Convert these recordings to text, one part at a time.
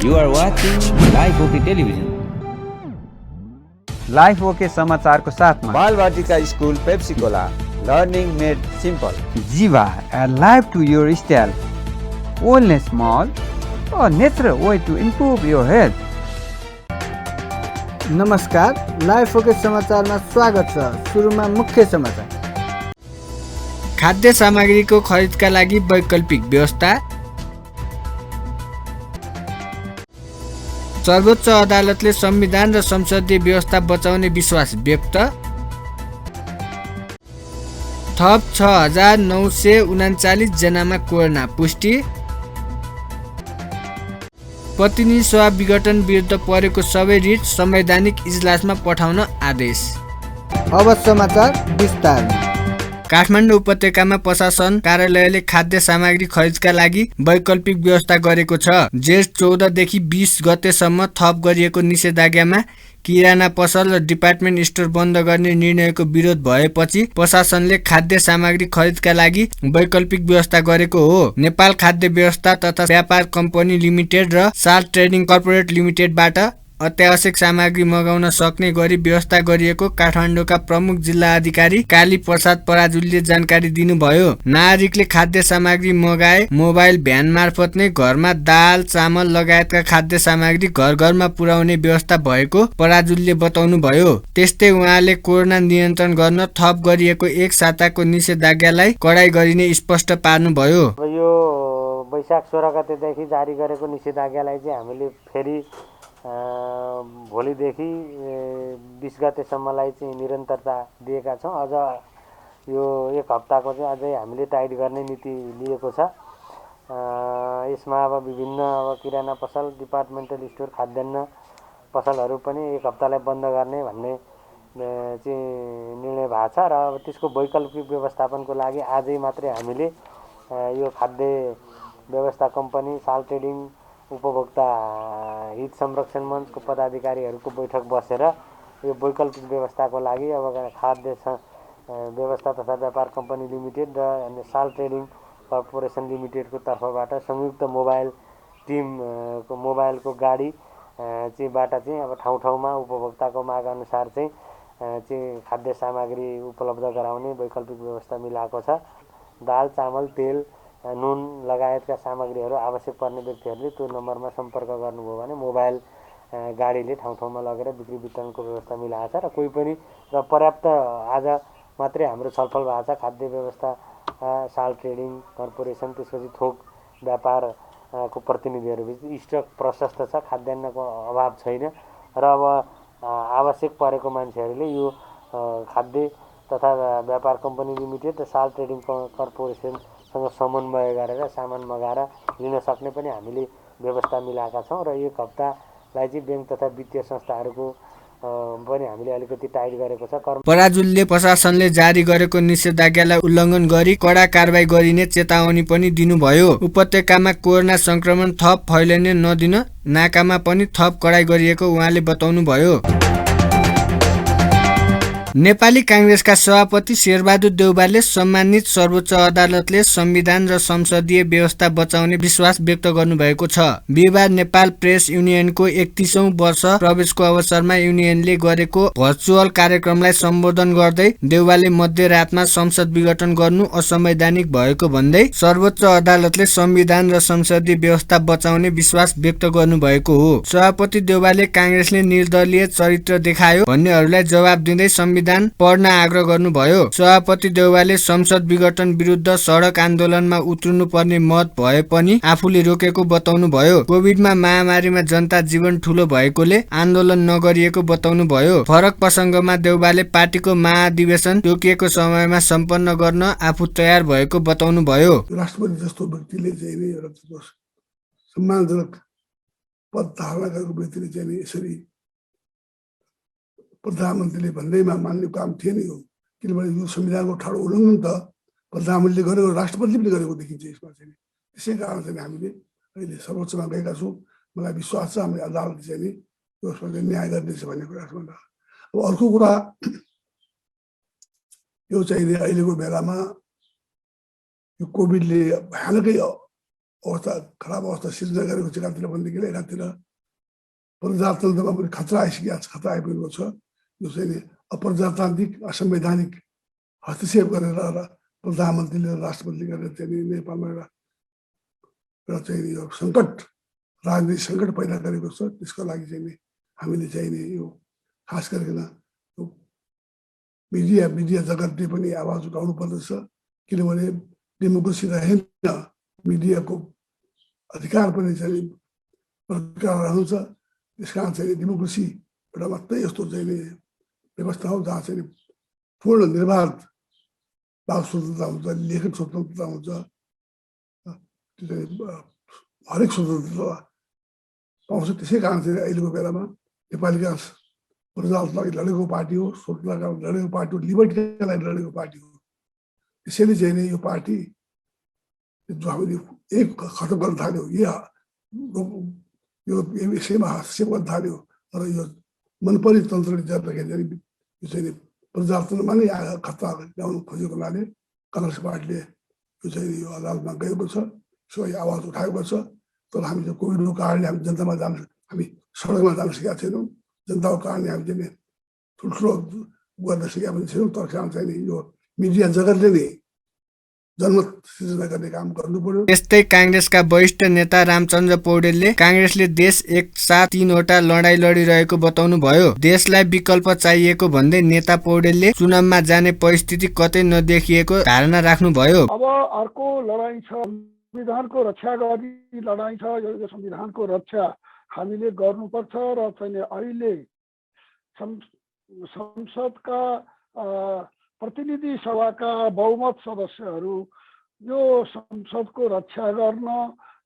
You are watching Live OK Television. Life OK समाचारको साथमा Balwatika school Pepsicola learning made simple Jiva life to your style wellness mall a natural way to improve your health. नमस्कार, Life OK समाचारमा स्वागत छ। सुरुमा मुख्य समाचार। खाद्य सामग्रीको खरिदका लागि वैकल्पिक व्यवस्था। सर्वोच्च अदालतले संविधान र संसदीय व्यवस्था बचाउने विश्वास व्यक्त। थप 6,939 जनामा कोरोना पुष्टि। पत्नी सभा विघटन विरुद्ध परेको सबै रिट संवैधानिक इजलासमा पठाउन आदेश। अब समाचार विस्तारमा। काठमाडौँ उपत्यकामा प्रशासन कार्यालयले खाद्य सामग्री खरिदका लागि वैकल्पिक व्यवस्था गरेको छ। जेठ 14 देखि 20 गतेसम्म थप गरिएको निषेधाज्ञामा किराना पसल र डिपार्टमेन्ट स्टोर बन्द गर्ने निर्णयको विरोध भएपछि प्रशासनले खाद्य सामग्री खरिदका लागि वैकल्पिक व्यवस्था गरेको हो। नेपाल खाद्य व्यवस्था तथा व्यापार कम्पनी लिमिटेड र साल ट्रेडिङ कर्पोरेट लिमिटेडबाट अत्यावश्यक सामग्री मगाउन सक्ने गरी व्यवस्था गरिएको काठमाडौँका प्रमुख जिल्ला अधिकारी काली प्रसाद पराजुलीले जानकारी दिनुभयो। नागरिकले खाद्य सामग्री मगाए मोबाइल भ्यान मार्फत नै घरमा दाल चामल लगायतका खाद्य सामग्री घर घरमा पुर्याउने व्यवस्था भएको पराजुलीले बताउनुभयो। त्यस्तै उहाँले कोरोना नियन्त्रण गर्न थप गरिएको एक साताको निषेधाज्ञालाई कडाई गरिने स्पष्ट पार्नुभयो। यो वैशाख 16 गतेदेखि जारी गरेको निषेधाज्ञालाई चाहिँ हामीले फेरि भोलिदेखि 20 गतेसम्मलाई चाहिँ निरन्तरता दिएका छौँ। अझ यो एक हप्ताको चाहिँ अझै हामीले टाइट गर्ने नीति लिएको छ। यसमा अब विभिन्न किराना पसल डिपार्टमेन्टल स्टोर खाद्यान्न पसलहरू पनि एक हप्तालाई बन्द गर्ने भन्ने चाहिँ निर्णय भएको छ र अब त्यसको वैकल्पिक व्यवस्थापनको लागि आजै मात्रै हामीले यो खाद्य व्यवस्था कम्पनी साल ट्रेडिङ उपभोक्ता हित संरक्षण मञ्चको पदाधिकारीहरूको बैठक बसेर यो वैकल्पिक व्यवस्थाको लागि अब खाद्य व्यवस्था तथा व्यापार कम्पनी लिमिटेड र साल ट्रेडिङ कर्पोरेसन लिमिटेडको तर्फबाट संयुक्त मोबाइल टिमको मोबाइलको गाडी चाहिँबाट चाहिँ अब ठाउँ ठाउँमा उपभोक्ताको माग अनुसार चाहिँ खाद्य सामग्री उपलब्ध गराउने वैकल्पिक व्यवस्था मिलाएको छ। दाल चामल तेल नुन लगायतका सामग्रीहरू आवश्यक पर्ने व्यक्तिहरूले त्यो नम्बरमा सम्पर्क गर्नुभयो भने मोबाइल गाडीले ठाउँ ठाउँमा लगेर बिक्री वितरणको व्यवस्था मिलाएको छ र कोही पनि र पर्याप्त आज मात्रै हाम्रो छलफल भएको छ। खाद्य व्यवस्था साल ट्रेडिङ कर्पोरेसन त्यसपछि थोक व्यापारको प्रतिनिधिहरूबिच स्टक प्रशस्त छ, खाद्यान्नको अभाव छैन र अब आवश्यक परेको मान्छेहरूले यो खाद्य तथा व्यापार कम्पनी लिमिटेड र साल ट्रेडिङ कर्पोरेसन समन्वय गरेर सामान मगाएर लिन सक्ने पनि हामीले व्यवस्था मिलाएका छौँ र एक हप्तालाई चाहिँ ब्याङ्क तथा वित्तीय संस्थाहरूको पनि हामीले अलिकति टाइट गरेको छ। पराजुलीले प्रशासनले जारी गरेको निषेधाज्ञालाई उल्लङ्घन गरी कडा कारबाही गरिने चेतावनी पनि दिनुभयो। उपत्यकामा कोरोना संक्रमण थप फैलिन नदिन नाकामा पनि थप कडाई गरिएको उहाँले बताउनुभयो। नेपाली कांग्रेसका सभापति शेरबहादुर देउवाले सम्मानित सर्वोच्च अदालतले संविधान र संसदीय व्यवस्था बचाउने विश्वास व्यक्त गर्नुभएको छ। बिहिबार नेपाल प्रेस युनियनको 31औं वर्ष प्रवेशको अवसरमा युनियनले गरेको भर्चुअल कार्यक्रमलाई सम्बोधन गर्दै देउवाले मध्यरातमा संसद विघटन गर्नु असंवैधानिक भएको भन्दै सर्वोच्च अदालतले संविधान र संसदीय व्यवस्था बचाउने विश्वास व्यक्त गर्नुभएको हो। सभापति देउवाले कांग्रेसले निर्दलीय चरित्र देखायो भन्नेहरूलाई जवाब दिँदै संविधान पढ्न आग्रह गर्नुभयो। सभापति देउवाले संसद विघटन विरुद्ध सडक आन्दोलनमा उत्रनु पर्ने मत भए पनि आफूले रोकेको बताउनुभयो। कोभिडमा महामारीमा जनता जीवन ठूलो भएकोले आन्दोलन नगरिएको बताउनुभयो। फरक प्रसङ्गमा देउवाले पार्टीको महाधिवेशन तोकिएको समयमा सम्पन्न गर्न आफू तयार भएको बताउनुभयो। राष्ट्रपति जस्तो व्यक्तिले चाहिँ एउटा सम्मानजनक पद धारण गरेको व्यक्तिले चाहिँ यसरी प्रधानमन्त्रीले भन्दैमा मान्ने काम थिएन यो, किनभने यो संविधानको ठाडो उल्लङ्घन त प्रधानमन्त्रीले गरेको राष्ट्रपतिले पनि गरेको देखिन्छ यसमा चाहिँ। त्यसै कारण चाहिँ हामीले अहिले सर्वोच्चमा गएका छौँ। मलाई विश्वास छ हामीले अदालतले चाहिँ यसमा न्याय गर्नेछ भन्ने कुरामा। अब अर्को कुरा यो चाहिँ अहिलेको बेलामा यो कोभिडले भयानकै अवस्था खराब अवस्था सिर्जना गरेको छ एकातिर भनेदेखि एकातिर प्रजातन्त्रमा पनि खतरा आइसकेको छ, खतरा आइपुगेको छ। यो चाहिँ अप्रजातान्त्रिक असंवैधानिक हस्तक्षेप गरेर र प्रधानमन्त्रीले राष्ट्रपतिले गरेर चाहिँ नेपालमा एउटा चाहिँ यो सङ्कट, राजनीतिक सङ्कट पैदा गरेको छ। त्यसको लागि चाहिँ हामीले चाहिँ नि यो खास गरिकन मिडिया जगतले पनि आवाज उठाउनु पर्दछ, किनभने डेमोक्रेसी रहेन, मिडियाको अधिकार पनि चाहिँ प्रकार रहन्छ। त्यस कारण चाहिँ डेमोक्रेसी एउटा मात्रै यस्तो चाहिँ व्यवस्था हो जहाँ चाहिँ पूर्ण निर्वाध भाव स्वतन्त्रता हुन्छ, लेखन स्वतन्त्रता हुन्छ, त्यो चाहिँ हरेक स्वतन्त्रता पाउँछ। त्यसै कारण चाहिँ अहिलेको बेलामा नेपाली काङ्ग्रेस प्रजातन्त्रका लागि लडेको पार्टी हो, स्वतन्त्रताका लागि लडेको पार्टी हो, लिबर्टीका लागि लडेको पार्टी हो। त्यसैले चाहिँ नि यो पार्टी जो हामीले एक खतम गर्न थाल्यो, यो विषयमा हस्तक्षेप गर्न थाल्यो र यो मनपरी तन्त्रले गर्दाखेरि यो चाहिँ प्रजातन्त्रमा नै खतरा ल्याउनु खोजेको हुनाले काङ्ग्रेस पार्टीले यो चाहिँ यो अदालतमा गएको छ, सबै आवाज उठाएको छ। तर हामी चाहिँ कोभिडको कारणले हामी जनतामा हामी सडकमा जान सकेका छैनौँ, जनताको कारणले हामी चाहिँ ठुल्ठुलो गर्न सकेका पनि छैनौँ। तर कारण चाहिँ यो मिडिया जगतले नै जनमत सृजना गर्ने काम गर्नु पर्यो। त्यस्तै काङ्ग्रेसका वरिष्ठ नेता रामचन्द्र पौडेलले काङ्ग्रेसले देश एकसाथ 3वटा लडाईँ लडिरहेको बताउनु भयो। देशलाई विकल्प चाहिएको भन्दै नेता पौडेलले चुनावमा जाने परिस्थिति कतै नदेखिएको धारणा राख्नुभयो। अब अर्को लडाईँ छ, संविधानको रक्षा गर्ने लडाईँ छ। यो संविधानको रक्षा हामीले गर्नुपर्छ र चाहिँ अहिले संसदका प्रतिनिधि सभाका बहुमत सदस्यहरू यो संसदको रक्षा गर्न,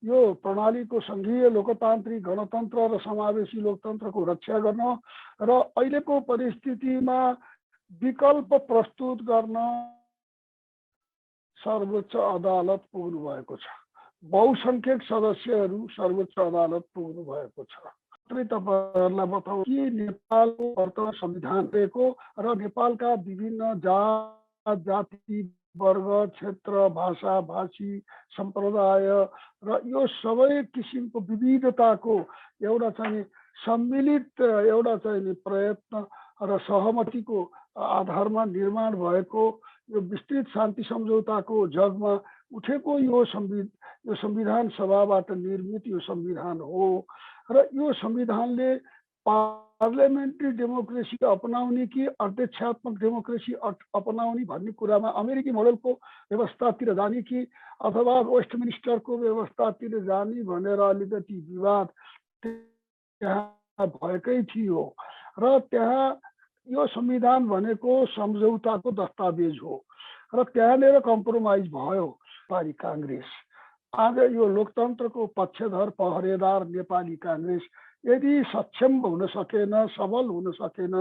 यो प्रणालीको सङ्घीय लोकतान्त्रिक गणतन्त्र र समावेशी लोकतन्त्रको रक्षा गर्न र अहिलेको परिस्थितिमा विकल्प प्रस्तुत गर्न सर्वोच्च अदालत पुग्नु भएको छ। बहुसङ्ख्यक सदस्यहरू सर्वोच्च अदालत पुग्नु भएको छ। तपाईँहरूलाई बताउँ कि नेपालको वर्तमान संविधान रहेको र नेपालका विभिन्न जात जाति वर्ग क्षेत्र भाषा भाषी सम्प्रदाय र यो सबै किसिमको विविधताको एउटा चाहिँ सम्मिलित एउटा चाहिँ प्रयत्न र सहमतिको आधारमा निर्माण भएको यो विस्तृत शान्ति सम्झौताको जगमा उठेको यो संविधान सभाबाट निर्मित यो संविधान हो र यो संविधानले पार्लियामेन्ट्री डेमोक्रेसी अपनाउने कि अध्यक्षात्मक डेमोक्रेसी अपनाउने भन्ने कुरामा अमेरिकी मोडलको व्यवस्थातिर जाने कि अथवा वेस्टमिनिस्टरको व्यवस्थातिर जाने भनेर अलिकति विवाद त्यहाँ भएकै थियो र त्यहाँ यो संविधान भनेको सम्झौताको दस्तावेज हो र त्यहाँनिर कम्प्रोमाइज भयो। नेपाली काङ्ग्रेस आज यो लोकतन्त्रको पक्षधर पहरेदार नेपाली काङ्ग्रेस यदि सक्षम हुन सकेन, सबल हुन सकेन,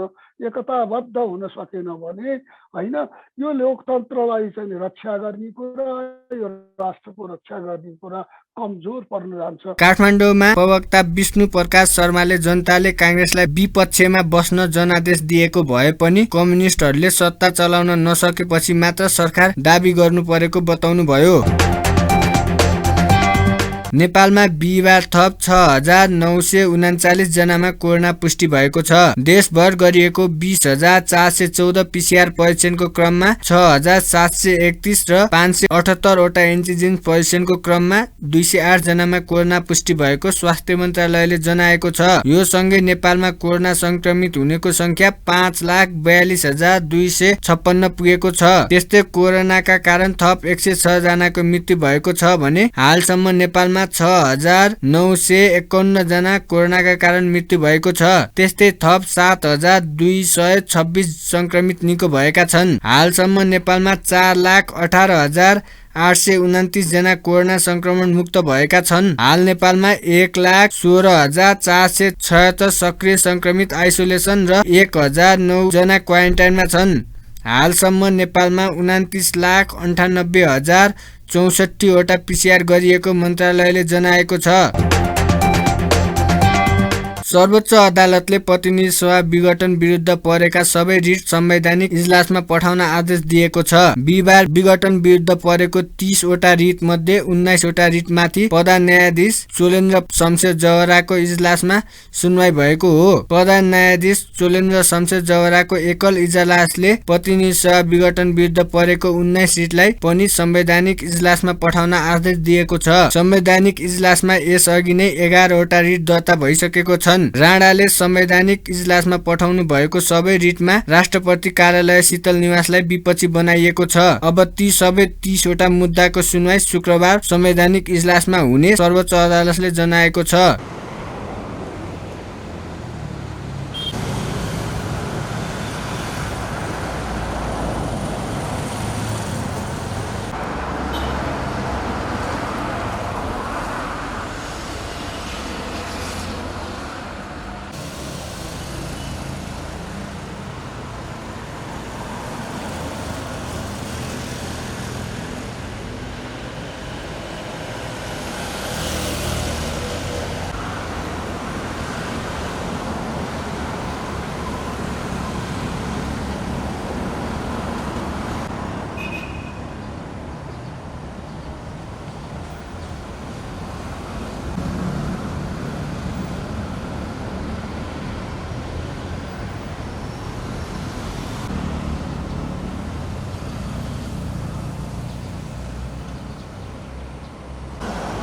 एकताबद्ध हुन सकेन भने होइन यो लोकतन्त्रलाई चाहिँ रक्षा गर्ने कुरा, यो राष्ट्रको रक्षा गर्ने कुरा कमजोर पर्न जान्छ। काठमाडौँमा प्रवक्ता विष्णु प्रकाश शर्माले जनताले काङ्ग्रेसलाई विपक्षमा बस्न जनादेश दिएको भए पनि कम्युनिस्टहरूले सत्ता चलाउन नसकेपछि मात्र सरकार दाबी गर्नु परेको बताउनु भयो। नेपालमा बिहिबार थप 6,939 जनामा कोरोना पुष्टि भएको छ। देशभर गरिएको 20,414 PCR परीक्षणको क्रममा 6,731 र 578 वटा एन्टिजेन परीक्षणको क्रममा 208 जनामा कोरोना पुष्टि भएको स्वास्थ्य मन्त्रालयले जनाएको छ। यो सँगै नेपालमा कोरोना संक्रमित हुनेको संख्या 5,42,256 पुगेको छ। त्यस्तै कोरोनाका कारण थप 106 जनाको मृत्यु भएको छ भने हालसम्म नेपालमा 6,951 जना कोरोनाका कारण मृत्यु भएको छ। त्यस्तै थप 7,226 संक्रमित निको भएका छन्। हालसम्म नेपालमा 4,18,829 जना कोरोना संक्रमण मुक्त भएका छन्। हाल नेपालमा 1,16,476 सक्रिय संक्रमित आइसोलेसन र 1,009 जना क्वारेन्टाइनमा छन्। हालसम्म नेपालमा 29,98,064 वटा PCR गरिएको मन्त्रालयले जनाएको छ। सर्वोच्च अदालतले प्रतिनिधि सभा विघटन विरुद्ध परेका सबै रिट संवैधानिक इजलासमा पठाउन आदेश दिएको छ। बिहिबार विघटन विरुद्ध परेको 30 वटा रिट मध्ये 19 वटा रिटमाथि प्रधान न्यायाधीश चोलेन्द्र शमशेर जवराको इजलासमा सुनवाई भएको हो। प्रधान न्यायाधीश चोलेन्द्र शमशेर जवराको एकल इजलासले प्रतिनिधि सभा विघटन विरुद्ध परेको 19 रिटलाई पनि संवैधानिक इजलासमा पठाउन आदेश दिएको छ। संवैधानिक इजलासमा यसअघि नै 11 वटा रिट दर्ता भइसकेको छन्। राणाले संवैधानिक इजलासमा पठाउनु भएको सबै रिटमा राष्ट्रपति कार्यालय शीतल निवासलाई विपक्षी बनाइएको छ। अब ती सबै 30 वटा मुद्दाको सुनवाई शुक्रबार संवैधानिक इजलासमा हुने सर्वोच्च अदालतले जनाएको छ।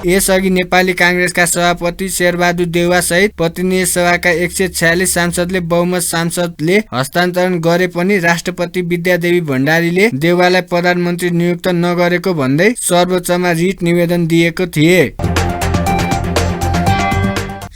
यसअघि नेपाली कांग्रेसका सभापति शेरबहादुर देउवा सहित प्रतिनिधि सभाका 146 सांसदले बहुमत सांसदले हस्तान्तरण गरे पनि राष्ट्रपति विद्यादेवी भण्डारीले देउवालाई प्रधानमन्त्री नियुक्त नगरेको भन्दै सर्वोच्चमा रिट निवेदन दिएको थिए।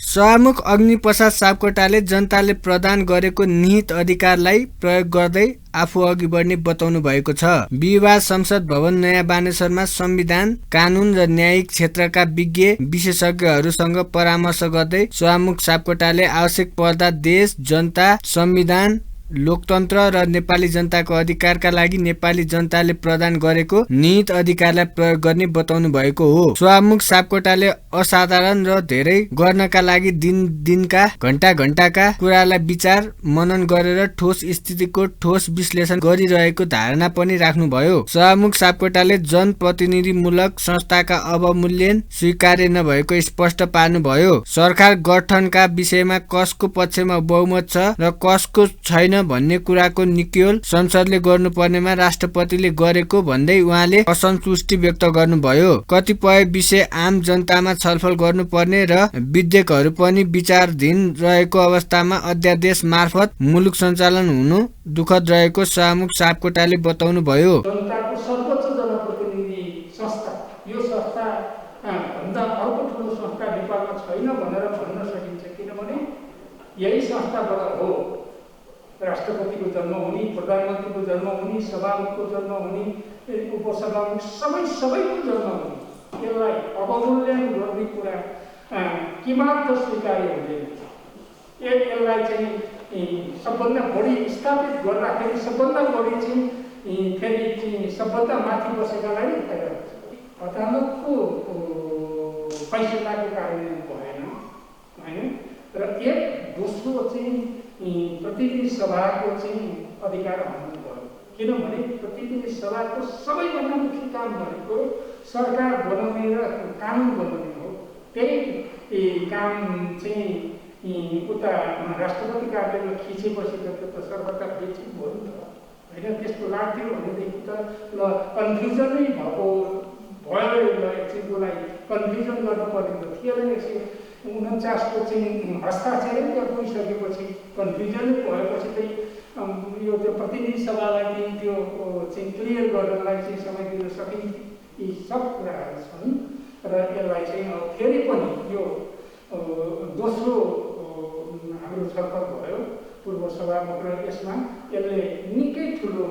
सभामुख अग्निप्रसाद सापकोटाले जनताले प्रदान गरेको निहित अधिकारलाई प्रयोग गर्दै आफू अघि बढ्ने बताउनु भएको छ। बिहिबार संसद भवन नयाँ बानेश्वरमा संविधान, कानून र न्यायिक क्षेत्रका विज्ञ विशेषज्ञहरूसँग परामर्श गर्दै सभामुख सापकोटाले आवश्यक पर्दा देश, जनता, संविधान, लोकतन्त्र र नेपाली जनताको अधिकारका लागि नेपाली जनताले प्रदान गरेको निहित अधिकारलाई प्रयोग गर्ने बताउनु भएको हो। सभामुख सापकोटाले असाधारण र धेरै गर्नका लागि दिनका घण्टाका कुरालाई विचार मनन गरेर ठोस स्थितिको ठोस विश्लेषण गरिरहेको धारणा पनि राख्नुभयो। सभामुख सापकोटाले जनप्रतिनिधिमूलक संस्थाका अवमूल्यन स्वीकार्य नभएको स्पष्ट पार्नुभयो। सरकार गठनका विषयमा कसको पक्षमा बहुमत छ र कसको छैन भन्ने कुराको निक्योल संसदले गर्नुपर्नेमा राष्ट्रपतिले गरेको भन्दै उहाँले असन्तुष्टि व्यक्त गर्नुभयो। कतिपय विषय आम जनतामा छलफल गर्नुपर्ने र विधेयकहरू पनि विचाराधीन रहेको अवस्थामा अध्यादेश मार्फत मुलुक सञ्चालन हुनु दुःखद रहेको सभामुख सापकोटाले बताउनुभयो। जनताको सर्वोच्च जनप्रतिनिधि संस्था, यो संस्था भन्दा अर्को ठुलो संस्था नेपालमा छैन भनेर भन्न सकिन्छ। किनभने यही संस्थाबाट हो राष्ट्रपतिको जन्म हुने, प्रधानमन्त्रीको जन्म हुने, सभामुखको जन्म हुने, उपसभामुख सबैको जन्म हुने। यसलाई अवमूल्यन गर्ने कुरा के मात्र स्वीकार्य हुँदैन। यसलाई चाहिँ सबभन्दा बढी स्थापित गर्दाखेरि सबभन्दा बढी चाहिँ फेरि सबभन्दा माथि बसेकालाई नै फाइदा हुन्छ। अदालतको फैसलाको कार्यान्वयन भएन होइन र एक दोस्रो चाहिँ प्रतिनिधि सभाको चाहिँ अधिकार हुनु पर्यो। किनभने प्रतिनिधि सभाको सबैभन्दा मुख्य काम भनेको सरकार बनाउने र कानुन बनाउने हो। त्यही काम चाहिँ उता राष्ट्रपति कार्यालयमा खिचेपछि त सर्वता बेचित भयो नि त होइन। त्यस्तो लाग्थ्यो भनेदेखि त ल कन्फ्युजनै भयो एकछिनकोलाई कन्फ्युजन गर्नु पर्ने थिएन। 49 को चाहिँ हस्ताक्षरै त्यहाँ पुगिसकेपछि कन्फ्युजनै भएपछि चाहिँ यो त्यो प्रतिनिधि सभालाई चाहिँ त्यो चाहिँ क्लियर गर्नलाई चाहिँ समय दिन सकिन्थ्यो। यी सब कुराहरू छन् र यसलाई चाहिँ फेरि पनि यो दोस्रो हाम्रो छलफल भयो पूर्व सभामुख र यसमा यसले निकै ठुलो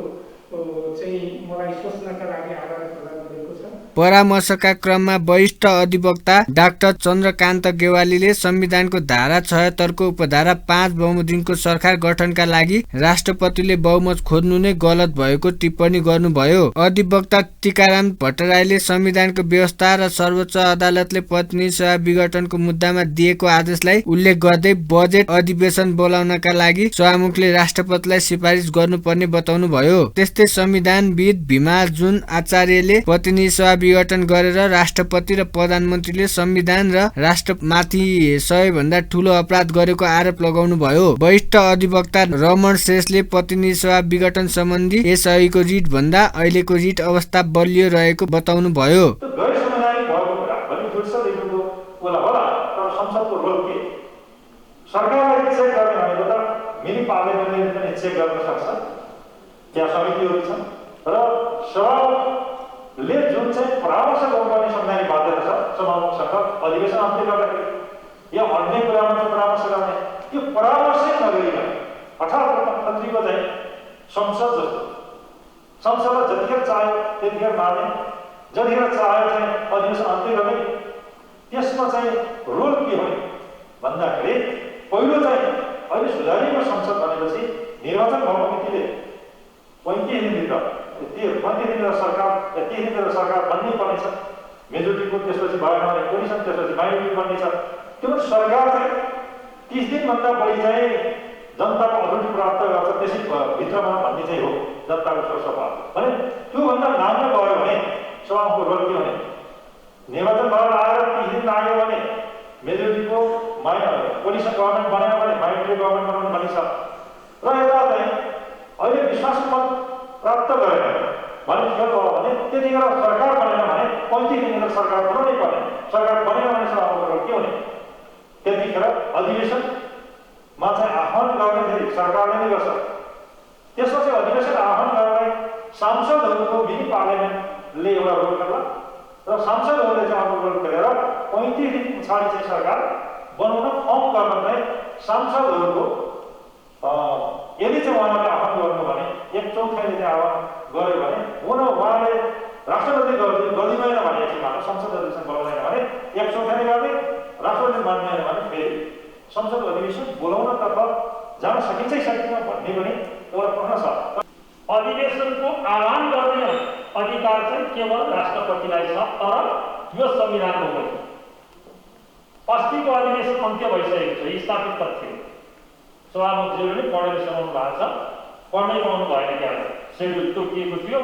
चाहिँ मलाई सोच्नका लागि आधार प्रदान गरेको छ। परामर्शका क्रममा वरिष्ठ अधिवक्ता डाक्टर चन्द्रकान्त गेवालीले संविधानको धारा ७६ को उपधारा 5 बमोजिमको सरकार गठनका लागि राष्ट्रपतिले बहुमत खोज्नु नै गलत भएको टिप्पणी गर्नुभयो। अधिवक्ता टीकाराम भट्टराईले संविधानको व्यवस्था र सर्वोच्च अदालतले प्रतिनिधि सभा विघटनको मुद्दामा दिएको आदेशलाई उल्लेख गर्दै बजेट अधिवेशन बोलाउनका लागि सभामुखले राष्ट्रपतिलाई सिफारिस गर्नुपर्ने बताउनुभयो। त्यस्तै संविधानविद भीमार्जुन आचार्यले प्रतिनिधि सभा विघटन गरेर राष्ट्रपति र प्रधानमन्त्रीले संविधान र राष्ट्रमाथि सबैभन्दा ठूलो अपराध गरेको आरोप लगाउनुभयो। वरिष्ठ अधिवक्ता रमण शेषले प्रतिनिधि सभा विघटन सम्बन्धी यसअघिको रिट भन्दा अहिलेको रिट अवस्था बलियो रहेको बताउनुभयो। सरकारलाई चेक गर्ने भनेको त मिनी पार्लियामेन्टले पनि चेक गर्न सक्छ, त्यहाँ समितिहरू छन् र सभाले जुन चाहिँ परामर्श गर्नुपर्ने संवैधानिक बाध्यता छ सभामुखसँग अधिवेशन अन्त्य गर्दाखेरि या अन्य कुरामा चाहिँ परामर्श गर्ने, त्यो परामर्शै नगरिकन अर्थात् लोकतन्त्रको चाहिँ संसद जस्तो संसदलाई जतिखेर चाह्यो त्यतिखेर मार्ने, जतिखेर चाह्यो चाहिँ अधिवेशन अन्त्य गर्ने, त्यसमा चाहिँ रोल के हो भन्दाखेरि पहिलो चाहिँ अहिले सुधारिएको संसद भनेपछि निर्वाचन भएको मितिले 35 दिनभित्र सरकार बन्नै पर्नेछ, मेजोरिटीको त्यसपछि भएन भने कोलिसन, त्यसपछि माइनोरिटी बन्नेछ। त्यो सरकार चाहिँ 30 दिनभन्दा बढी चाहिँ जनताको अथोरिटी प्राप्त गर्छ, त्यसै भित्रमा भन्ने चाहिँ हो जनताको स्वभाव भने। त्योभन्दा लामो गयो भने सभाको रोल के भने निर्वाचन भएर आएर 30 दिन लाग्यो भने मेजोरिटीको कोलिसन गभर्मेन्ट बनेन भने माइनोरिटी गभर्मेन्ट बनाउनु भनिन्छ र यता चाहिँ अहिले विश्वास मत प्राप्त गरेर भने खेल भयो भने त्यतिखेर सरकार बनेन भने 35 दिनभित्र सरकार बनाउनै पर्ने, सरकार बनेन भने सभामुखको के हुने, त्यतिखेर अधिवेशनमा चाहिँ आह्वान गर्दाखेरि सरकारले नै गर्छ। त्यसपछि अधिवेशन आह्वान गर्ने सांसदहरूको मिनी पार्लियामेन्टले एउटा रोल गर्ला र सांसदहरूले चाहिँ आफ्नो रोल गरेर 35 दिन पछाडि चाहिँ सरकार बनाउन फर्म गर्न चाहिँ सांसदहरूको यदि चाहिँ उहाँले आह्वान गर्नु भने 1/4 चाहिँ आह्वान गर्यो भने उहाँले राष्ट्रपति गरिँदैन भने एकछिनमा संसद अधिवेशन बोलाउँदैन भने 1/4 गर्ने, राष्ट्रपति मान्दैन भने फेरि संसद अधिवेशन बोलाउनतर्फ जान सकिन्छै सकिन्न भन्ने पनि एउटा प्रश्न छ। अधिवेशनको आह्वान गर्ने अधिकार चाहिँ केवल राष्ट्रपतिलाई छ, तर यो संविधानको होइन। अस्तिको अधिवेशन अन्त्य भइसकेको छ, स्थापित तथ्य सभामुखज्यूले पढेर सुनाउनु भएको छ, पढ्नै पाउनु भएन क्या सेड्युल तोकिएको थियो,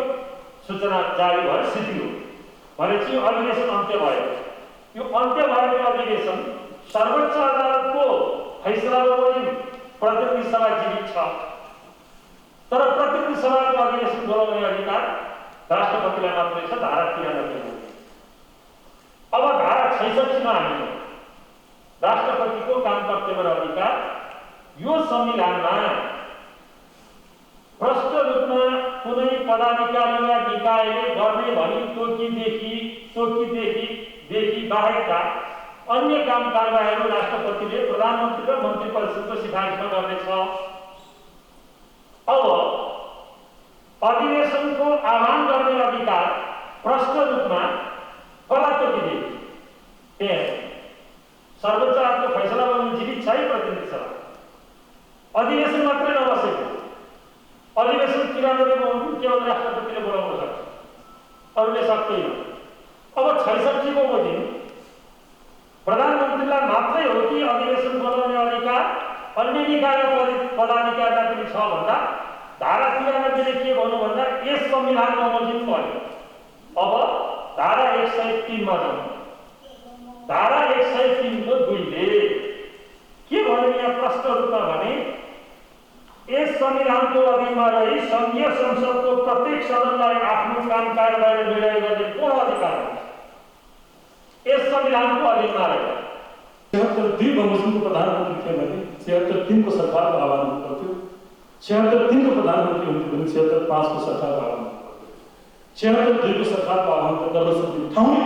सूचना जारी भयो, सिद्धियो भनेपछि यो अधिवेशन अन्त्य भयो। यो अन्त्य भएको अधिवेशन सर्वोच्च अदालतको फैसला बमोजिम प्रतिनिधि सभा जीवित छ, तर प्रतिनिधि सभाको अधिवेशन बोलाउने अधिकार राष्ट्रपतिलाई मात्रै छ, धारा 93। अब धारा 66 मा हामी राष्ट्रपतिको काम कर्तव्य र अधिकार यो संविधानमा प्रष्ट रूपमा कुनै पदाधिकारी वा निकायले गर्ने भनी तोकीदेखि बाहेकका अन्य काम कारबाहीहरू राष्ट्रपतिले प्रधानमन्त्री र मन्त्री परिषदको सिफारिसमा गर्नेछ। अब अधिवेशनको आह्वान गर्ने अधिकार प्रष्ट रूपमा कसलाई तोकीदेखि सर्वोच्च अदालतको फैसला गर्नु जीवित छ प्रतिनिधि सभा। अधिवेशन मात्रै नबसेको अधिवेशन 93 को केवल राष्ट्रपतिले बोलाउन सक्छ, अरूले सक्दैन। अब 66 को बमोजिम प्रधानमन्त्रीलाई मात्रै हो कि अधिवेशन बोलाउने अधिकार, अन्य निकाय पदाधिकारीलाई पनि छ भन्दा धारा 93 ले के भन्नु भन्दा यस संविधान बमोजिम भयो। अब धारा 103 मा जाउँ। धारा 103 को 2 ले के भन्यो यहाँ प्रष्ट रूपमा भने यस संविधानको अधीनमा रही संघीय संसदको प्रत्येक सदनलाई आफ्नो काम कारबाही निर्णय गर्ने पूर्ण अधिकार हुन्छ। यस संविधानको अधीनमा रही 76 बमोजिमको प्रधानमन्त्री थिए भने 76 को सरकारको आह्वान हुनुपर्थ्यो, 76 को प्रधानमन्त्री हुन्थ्यो भने 76 को सरकारको आह्वान हुनुपर्थ्यो, 76 को सरकारको आह्वान गर्न सक्ने ठाउँ नै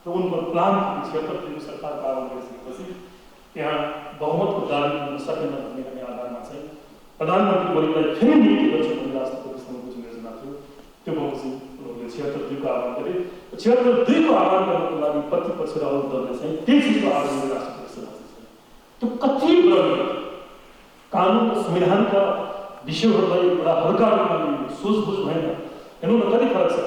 र उनको प्लान 76 को सरकारको आह्वान गरिसकेपछि त्यहाँ बहुमतको दाबी गर्न सकेन भन्ने आधारमा चाहिँ प्रधानमन्त्री बोलीलाई फेरि नियुक्ति गर्छु भन्ने राष्ट्रपतिसँगको जुन योजना थियो त्यो बमोजिम 76 को आह्वान गरे 76 को आह्वान गर्नको लागि प्रतिपक्ष र अरू दलले चाहिँ त्यही चिजको आह्वान गरे राष्ट्रपतिसँग त्यो कति बढी कानुन र संविधानका विषयहरूलाई एउटा हल्का रूपमा लिनु सोचबुझ भएन। हेर्नु न कति फरक छ।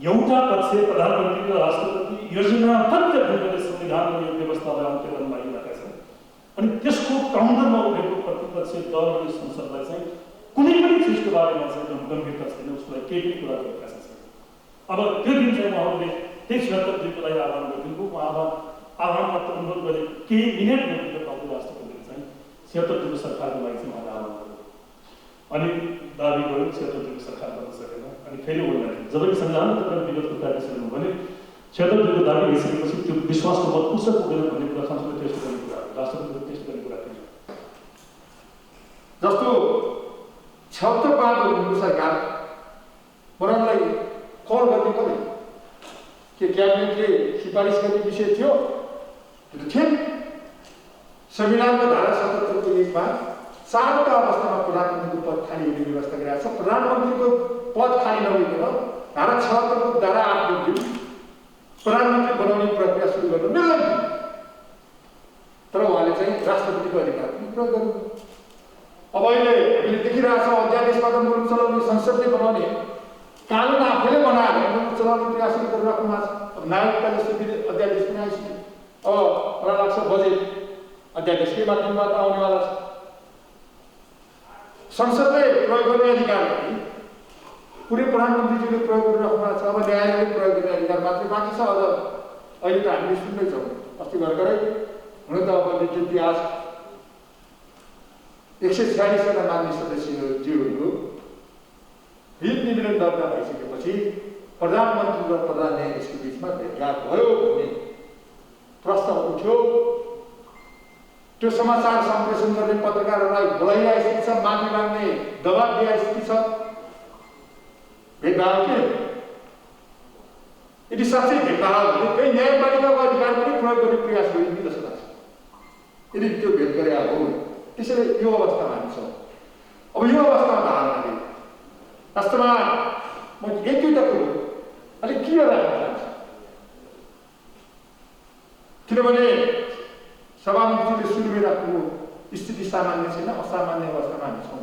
एउटा पक्ष प्रधानमन्त्री र राष्ट्रपति योजनाबद्ध ढङ्गले संविधानको यो व्यवस्थालाई अन्त्य गर्न लागिरहेका छन् अनि त्यसको काउन्टरमा उठेको प्रतिपक्ष दल र संसदलाई चाहिँ कुनै पनि चिजको बारेमा चाहिँ गम्भीरता छैन, उसलाई केही पनि कुरा गरेका छैन। अब त्यो दिन चाहिँ उहाँहरूले त्यही 76 को लागि आह्वान गरिदिनु आह्वान मात्र अनुरोध गरे केही मिनटभित्र पाउँदै राष्ट्रपतिले चाहिँ 76 को सरकारको लागि चाहिँ उहाँले आह्वान गर्यो अनि दाबी गर्यो 76 को सरकार बन्न सकेन अनि फेरि उनलाई जबकि संविधान विगतको कार्यक्रम भने 76 को दाबी भइसकेपछि त्यो विश्वासको मत पुग्छ पुग्दैन भन्ने कुरा संसदले टेस्ट गर्ने कुरा राष्ट्रपतिले टेस्ट गर्ने कुरा थियो। जस्तो 76 को सरकार बनाउनलाई कल गर्ने कसले के क्याबिनेटले सिफारिस गर्ने विषय थियो त्यो थिएन। संविधानको धारा 77 को 1 मा 4वटा अवस्थामा प्रधानमन्त्रीको पद खाली हुने व्यवस्था गरिएको छ। प्रधानमन्त्रीको पद खाली नभइकन धारा 76 को धारा 8 को प्रधानमन्त्री बनाउने प्रक्रिया सुरु गर्न मिल्दैन। तर उहाँले चाहिँ राष्ट्रपतिको अधिकार पनि प्रयोग गर्नु। अब अहिले हामीले देखिरहेछौँ अध्यादेशबाट मुलुक चलाउने संसदले बनाउने कानुन आफैले बनाएर मुलुक चलाउने प्रयास गरिरहेको छ। अब नागरिकताले सुविधा अध्यादेश पनि आइसक्यो। अब मलाई लाग्छ बजेट अध्यादेशकै माध्यमबाट आउनेवाला छ। संसदले प्रयोग गर्ने अधिकार पुरै प्रधानमन्त्रीजीले प्रयोग गरिराख्नु भएको छ। अब न्यायालयले प्रयोग गर्ने अधिकार मात्रै बाँकी छ। अझ अहिले त हामीले सुन्दैछौँ अस्ति भर्खरै हुन त अब इतिहास 146 जना मान्य सदस्यज्यूहरूको रिट निवेदन दर्ता भइसकेपछि प्रधानमन्त्री र प्रधान न्यायाधीशको बिचमा भेटघाट भयो भन्ने प्रश्न उठ्यो। त्यो समाचार सम्प्रेषण गर्ने पत्रकारहरूलाई बोलाइरहेको स्थिति छ, माफी माग्ने दबाब दिएको स्थिति छ। भेदभाव के यदि साँच्चै भेदभाव भने कहीँ न्यायपालिकाको अधिकार पनि प्रयोग गर्ने प्रयास गरिने जस्तो लाग्छ। यदि त्यो भेद गरे हो त्यसैले यो अवस्थामा हामी छौँ। अब यो अवस्थामा धारणा वास्तवमा म एक-दुईवटा कुरो अलिक क्लियर राख्न चाहन्छु। किनभने सभामुखले सुरुमै राख्नु स्थिति सामान्य छैन, असामान्य अवस्थामा हामी छौँ।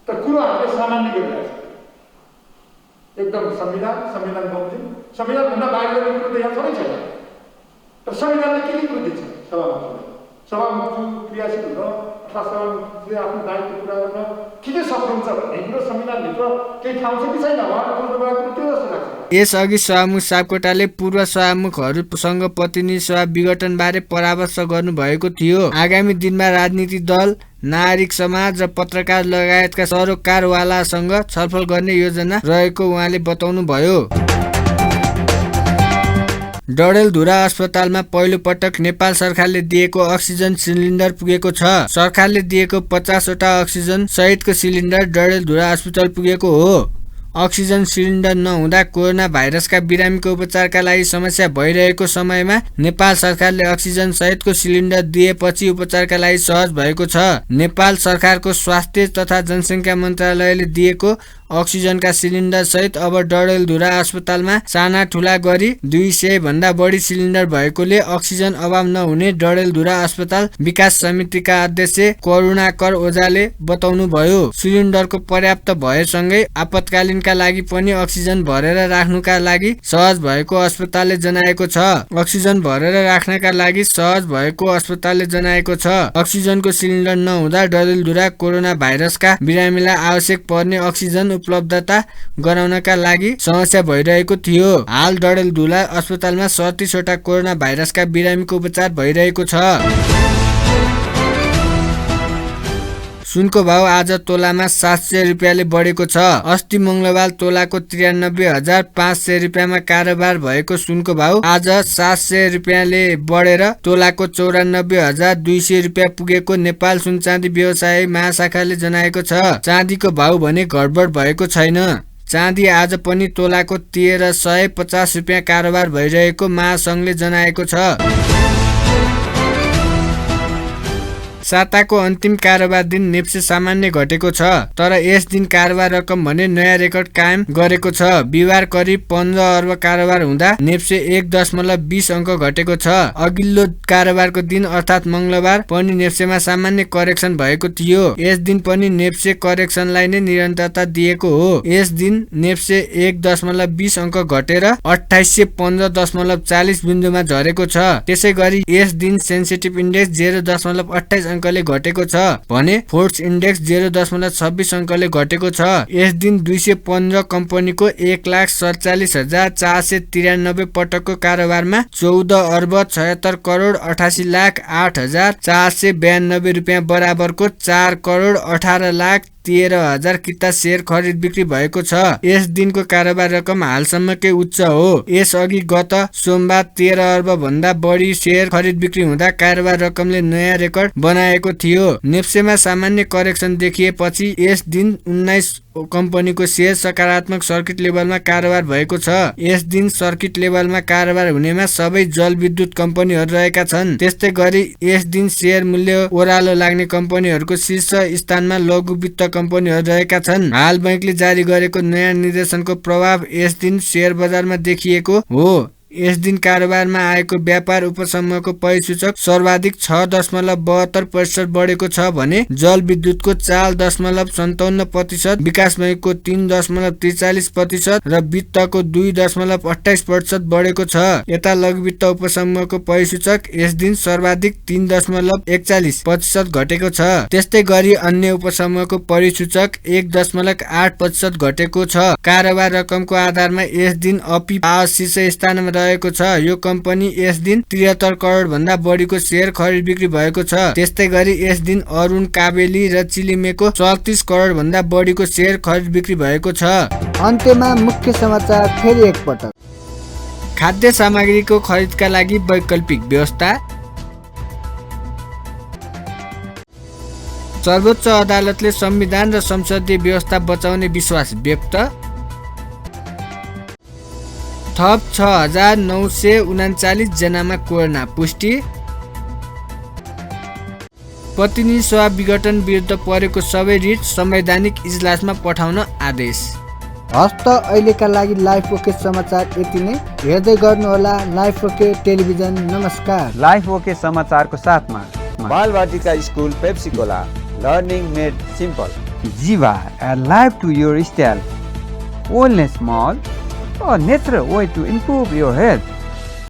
तर कुरो हामीले सामान्य गरिरहेको छ। एकदम संविधान बमोजिम संविधानभन्दा बाहिर गर्ने कुरो त यहाँ थोरै छैन। तर संविधानले के कुरो दिन्छ सभामुख क्रियाशील हुन अथवा सभामुखले आफ्नो दायित्व पुरा गर्न के सक्नुहुन्छ भन्ने कुरो संविधानभित्र केही ठाउँ छ कि छैन उहाँले बुझ्नुभएको कुरो त्यो जस्तो लाग्छ। यसअघि सभामुख सापकोटाले पूर्व सभामुखहरूसँग प्रतिनिधि सभा विघटनबारे परामर्श गर्नुभएको थियो। आगामी दिनमा राजनीतिक दल, नागरिक समाज र पत्रकार लगायतका सरोकारवालासँग छलफल गर्ने योजना रहेको उहाँले बताउनुभयो। डडेलधुरा अस्पतालमा पहिलो पटक नेपाल सरकारले दिएको अक्सिजन सिलिन्डर पुगेको छ। सरकारले दिएको 50 वटा अक्सिजन सहितको सिलिन्डर डडेलधुरा अस्पताल पुगेको हो। अक्सिजन सिलिन्डर नहुँदा कोरोना भाइरसका बिरामीको उपचारका लागि समस्या भइरहेको समयमा नेपाल सरकारले अक्सिजन सहितको सिलिन्डर दिएपछि उपचारका लागि सहज भएको छ। नेपाल सरकारको स्वास्थ्य तथा जनसङ्ख्या मन्त्रालयले दिएको अक्सिजनका सिलिन्डर सहित अब डडेलधुरा अस्पतालमा साना ठुला गरी 200 भन्दा बढी सिलिन्डर भएकोले अक्सिजन अभाव नहुने डडेलधुरा अस्पताल विकास समितिका अध्यक्ष करुणाकर ओझाले बताउनुभयो। सिलिन्डरको पर्याप्त भएसँगै आपतकालीनका लागि पनि अक्सिजन भरेर राख्नुका लागि सहज भएको अस्पतालले जनाएको छ। अक्सिजन भरेर राख्नका लागि सहज भएको अस्पतालले जनाएको छ। अक्सिजनको सिलिन्डर नहुँदा डडेलधुरा कोरोना भाइरसका बिरामीलाई आवश्यक पर्ने अक्सिजन उपलब्धता गराउनका लागि समस्या भइरहेको थियो। हाल डडेलधुरा अस्पतालमा 37 वटा कोरोना भाइरसका बिरामीको उपचार भइरहेको छ। सुनको भाव आज तोलामा 700 रुपियाँले बढेको छ। अस्ति मंगलबार तोलाको 93,500 रुपियाँमा कारोबार भएको सुनको भाव आज 700 रुपियाँले बढेर तोलाको 94,200 रुपियाँ पुगेको नेपाल सुन चाँदी व्यवसायी महाशाखाले जनाएको छ। चाँदीको भाव भने गडबड भएको छैन। चाँदी आज पनि तोलाको 1350 रुपियाँ कारोबार भइरहेको महासंघले जनाएको छ। साताको अन्तिम कारोबार दिन नेप्से सामान्य घटेको छ, तर यस दिन कारोबार रकम भने नयाँ रेकर्ड कायम गरेको छ। बिहिबार करिब 15 अर्ब कारोबार हुँदा नेप्से 1.20 अङ्क घटेको छ। अघिल्लो कारोबारको दिन अर्थात् मंगलबार पनि नेप्सेमा सामान्य करेक्सन भएको थियो। यस दिन पनि नेप्से करेक्सनलाई नै निरन्तरता दिएको हो। यस दिन नेप्से 1.20 अङ्क घटेर 2815.40 बिन्दुमा झरेको छ। त्यसै गरी यस दिन सेन्सिटिभ इन्डेक्स 0.28 अङ्कले घटेको छ भने फोर्ब्स इन्डेक्स 0.26 अङ्कले घटेको छ। यस दिन 215 कम्पनीको 1,47,493 पटकको कारोबारमा 14 अर्ब 76 करोड 88,08,492 रुपियाँ बराबरको 4 करोड 18,13,000 किता सेयर खरिद बिक्री भएको छ। यस दिनको कारोबार रकम हालसम्मकै उच्च हो। यस अघि गत सोमबार 13 अर्ब भन्दा बढी सेयर खरिद बिक्री हुँदा कारोबार रकमले नयाँ रेकर्ड बनाएको थियो। नेप्सेमा सामान्य करेक्सन देखिएपछि यस दिन 19 कम्पनीको सेयर सकारात्मक सर्किट लेभलमा कारोबार भएको छ। यस दिन सर्किट लेभलमा कारोबार हुनेमा सबै जलविद्युत कम्पनीहरू रहेका छन्। त्यस्तै गरी यस दिन सेयर मूल्य ओह्रालो लाग्ने कम्पनीहरूको शीर्ष स्थानमा लघु वित्त कम्पनीहरू रहेका छन्। हाल बैंकले जारी गरेको नयाँ निर्देशनको प्रभाव यस दिन सेयर बजारमा देखिएको हो। यस दिन कारोबारमा आएको व्यापार उपसमूहको परिसूचक सर्वाधिक 6.72% बढेको छ भने जलविद्युतको 4.57%, विकास बैंकको 3.43% र वित्तको 2.28% बढेको छ। यता लघु वित्त उपसमूहको परिसूचक यस दिन सर्वाधिक 3.41% घटेको छ। त्यस्तै गरी अन्य उपसमूहको परिसूचक 1.8% घटेको छ। कारोबार रकमको आधारमा यस दिन अपी पावर शीर्ष स्थानमा रहेको छ। यो कम्पनी यस दिन 73 करोड भन्दा बढीको सेयर खरिद बिक्री भएको छ। त्यस्तै गरी यस दिन अरुण काबेली र चिलिमेको 34 करोड भन्दा बढीको सेयर खरिद बिक्री भएको छ। अन्त्यमा मुख्य समाचार फेरि एकपटक। खाद्य सामग्रीको खरिदका लागि वैकल्पिक व्यवस्था। सर्वोच्च अदालतले संविधान र संसदीय व्यवस्था बचाउने विश्वास व्यक्त। थप 6,939 जनामा कोरोना पुष्टि। प्रतिनिधि सभा विघटन विरुद्ध परेको सबै रिट संवैधानिक इजलासमा पठाउन आदेश। हस्त अहिलेका लागि लाइफ ओके समाचार यति नै। हेर्दै गर्नुहोला लाइफ ओके टेलिभिजन। नमस्कार। लाइफ ओके समाचारको साथमा Balbatika school Pepsicola, learning made simple. Jiva, a life to your style. Wellness Mall, a natural way to improve your health.